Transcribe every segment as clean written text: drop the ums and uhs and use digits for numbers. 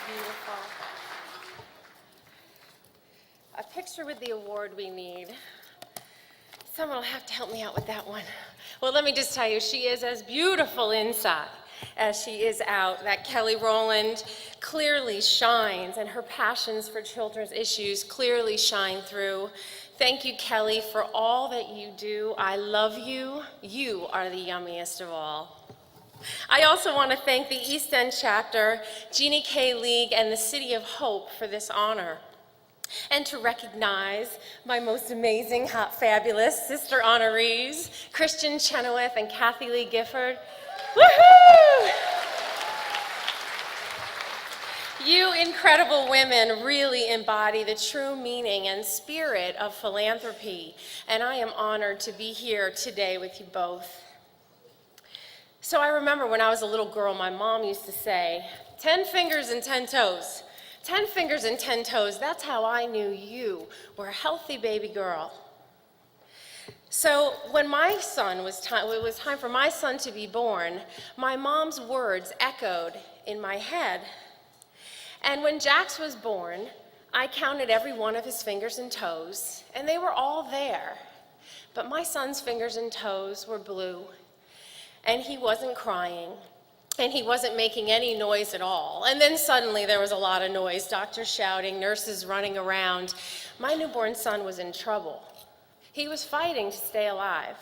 beautiful. A picture with the award we need. Someone will have to help me out with that one. Well, let me just tell you, she is as beautiful inside as she is out. That Kelly Rowland clearly shines, and her passions for children's issues clearly shine through. Thank you, Kelly, for all that you do. I love you. You are the yummiest of all. I also want to thank the East End chapter, Jeannie K. League, and the City of Hope for this honor. And to recognize my most amazing, hot, fabulous sister honorees, Christian Chenoweth and Kathy Lee Gifford. Woohoo! You incredible women really embody the true meaning and spirit of philanthropy, and I am honored to be here today with you both. So I remember when I was a little girl, my mom used to say, 10 fingers and 10 toes. 10 fingers and 10 toes, that's how I knew you were a healthy baby girl. So when it was time for my son to be born, my mom's words echoed in my head. And when Jax was born, I counted every one of his fingers and toes, and they were all there. But my son's fingers and toes were blue, and he wasn't crying, and he wasn't making any noise at all. And then suddenly there was a lot of noise, doctors shouting, nurses running around. My newborn son was in trouble. He was fighting to stay alive.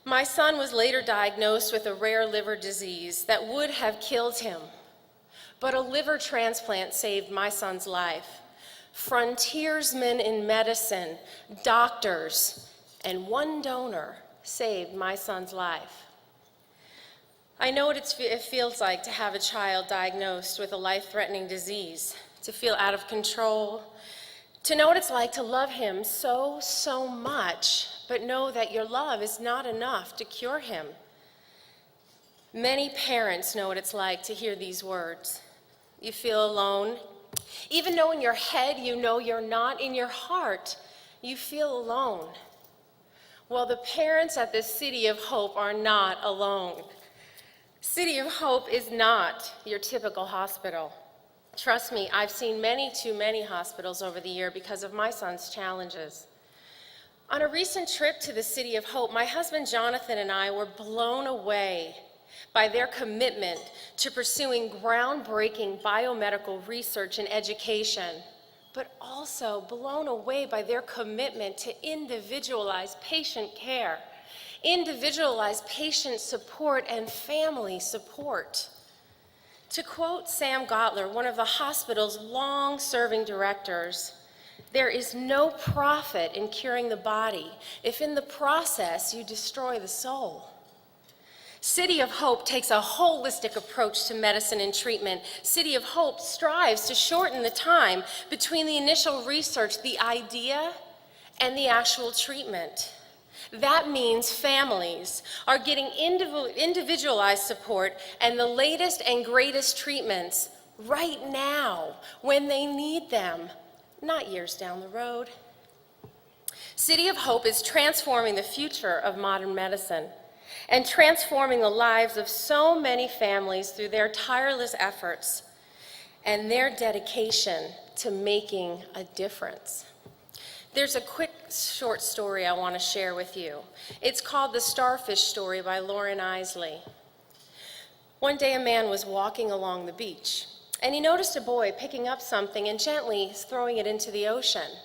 My son was later diagnosed with a rare liver disease that would have killed him, but a liver transplant saved my son's life. Frontiersmen in medicine, doctors, and one donor saved my son's life. I know what it feels like to have a child diagnosed with a life-threatening disease, to feel out of control, to know what it's like to love him so much, but know that your love is not enough to cure him. Many parents know what it's like to hear these words. You feel alone. Even though in your head you know you're not, in your heart you feel alone. Well, the parents at the City of Hope are not alone. City of Hope is not your typical hospital. Trust me, I've seen too many hospitals over the year because of my son's challenges. On a recent trip to the City of Hope, my husband Jonathan and I were blown away by their commitment to pursuing groundbreaking biomedical research and education, but also blown away by their commitment to individualized patient care, individualized patient support, and family support. To quote Sam Gottler, one of the hospital's long-serving directors, "There is no profit in curing the body if in the process you destroy the soul." City of Hope takes a holistic approach to medicine and treatment. City of Hope strives to shorten the time between the initial research, the idea, and the actual treatment. That means families are getting individualized support and the latest and greatest treatments right now when they need them, not years down the road. City of Hope is transforming the future of modern medicine and transforming the lives of so many families through their tireless efforts and their dedication to making a difference. There's a quick, short story I want to share with you. It's called The Starfish Story by Lauren Isley. One day a man was walking along the beach, and he noticed a boy picking up something and gently throwing it into the ocean.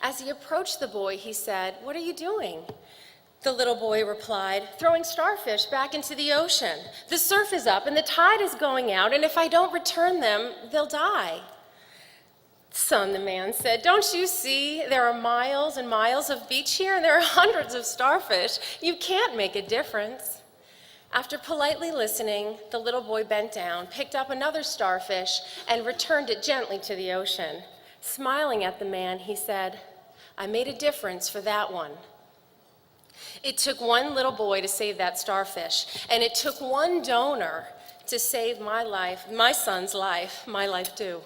As he approached the boy, he said, "What are you doing?" The little boy replied, "Throwing starfish back into the ocean. The surf is up and the tide is going out, and if I don't return them, they'll die." "Son," the man said, "don't you see there are miles and miles of beach here and there are hundreds of starfish? You can't make a difference." After politely listening, the little boy bent down, picked up another starfish, and returned it gently to the ocean. Smiling at the man, he said, "I made a difference for that one." It took one little boy to save that starfish, and it took one donor to save my life, my son's life, my life too.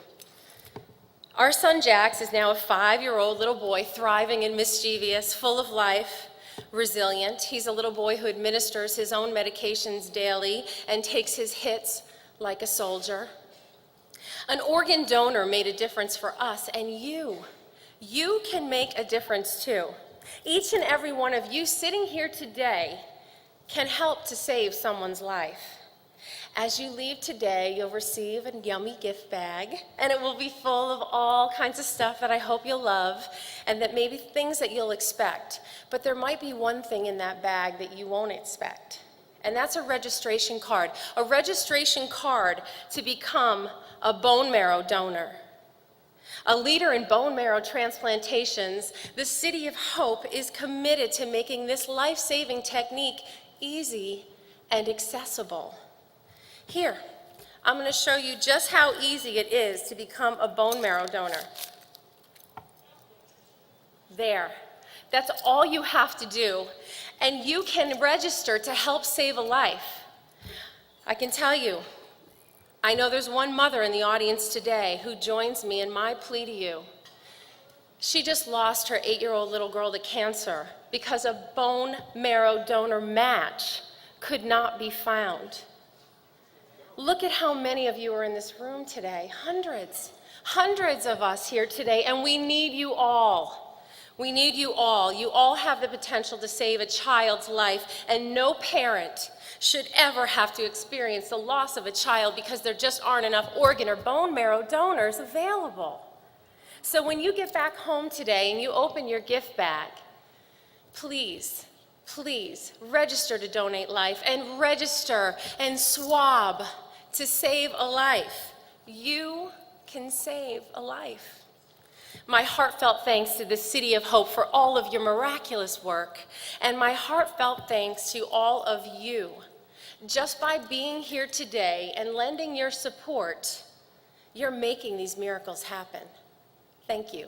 Our son Jax is now a 5-year-old little boy, thriving and mischievous, full of life, resilient. He's a little boy who administers his own medications daily and takes his hits like a soldier. An organ donor made a difference for us, and you can make a difference too. Each and every one of you sitting here today can help to save someone's life. As you leave today, you'll receive a Yummie gift bag, and it will be full of all kinds of stuff that I hope you'll love, and that maybe things that you'll expect. But there might be one thing in that bag that you won't expect, and that's a registration card to become a bone marrow donor. A leader in bone marrow transplantations, the City of Hope is committed to making this life-saving technique easy and accessible. Here, I'm going to show you just how easy it is to become a bone marrow donor. There. That's all you have to do, and you can register to help save a life. I can tell you, I know there's one mother in the audience today who joins me in my plea to you. She just lost her 8-year-old little girl to cancer because a bone marrow donor match could not be found. Look at how many of you are in this room today. Hundreds of us here today, and we need you all. We need you all. You all have the potential to save a child's life, and no parent should ever have to experience the loss of a child because there just aren't enough organ or bone marrow donors available. So when you get back home today and you open your gift bag, please register to donate life, and register and swab to save a life. You can save a life. My heartfelt thanks to the City of Hope for all of your miraculous work, and my heartfelt thanks to all of you. Just by being here today and lending your support, you're making these miracles happen. Thank you.